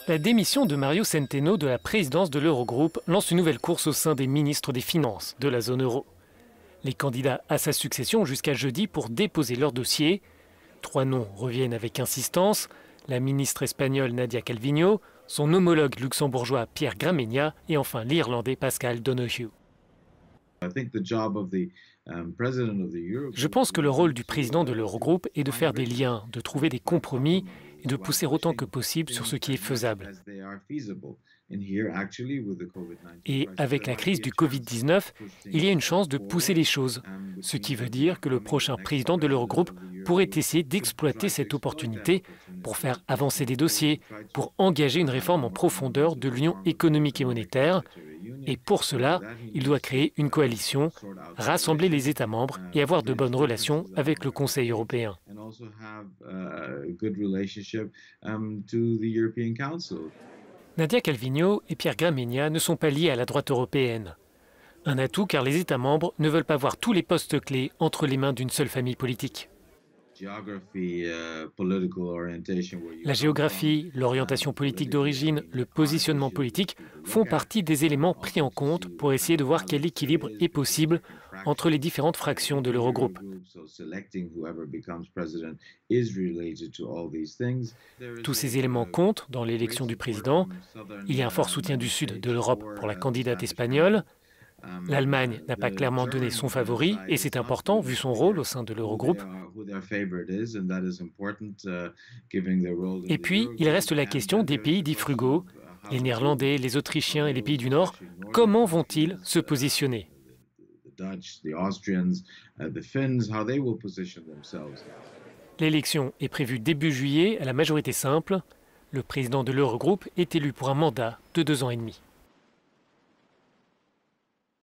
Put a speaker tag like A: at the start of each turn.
A: La démission de Mario Centeno de la présidence de l'Eurogroupe lance une nouvelle course au sein des ministres des Finances de la zone euro. Les candidats à sa succession ont jusqu'à jeudi pour déposer leur dossier. 3 noms reviennent avec insistance, la ministre espagnole Nadia Calviño, son homologue luxembourgeois Pierre Gramegna et enfin l'Irlandais Pascal Donoghue. Je pense que le rôle du président de l'Eurogroupe est de faire des liens, de trouver des compromis et de pousser autant que possible sur ce qui est faisable. Et avec la crise du Covid-19, il y a une chance de pousser les choses, ce qui veut dire que le prochain président de l'Eurogroupe pourrait essayer d'exploiter cette opportunité pour faire avancer des dossiers, pour engager une réforme en profondeur de l'Union économique et monétaire. Et pour cela, il doit créer une coalition, rassembler les États membres et avoir de bonnes relations avec le Conseil européen. Nadia Calviño et Pierre Gramegna ne sont pas liés à la droite européenne. Un atout car les États membres ne veulent pas voir tous les postes clés entre les mains d'une seule famille politique. La géographie, l'orientation politique d'origine, le positionnement politique font partie des éléments pris en compte pour essayer de voir quel équilibre est possible entre les différentes fractions de l'Eurogroupe. Tous ces éléments comptent dans l'élection du président. Il y a un fort soutien du sud de l'Europe pour la candidate espagnole. L'Allemagne n'a pas clairement donné son favori et c'est important vu son rôle au sein de l'Eurogroupe. Et puis, il reste la question des pays dits frugaux, les Néerlandais, les Autrichiens et les pays du Nord. Comment vont-ils se positionner ? L'élection est prévue début juillet à la majorité simple. Le président de l'Eurogroupe est élu pour un mandat de 2 ans et demi.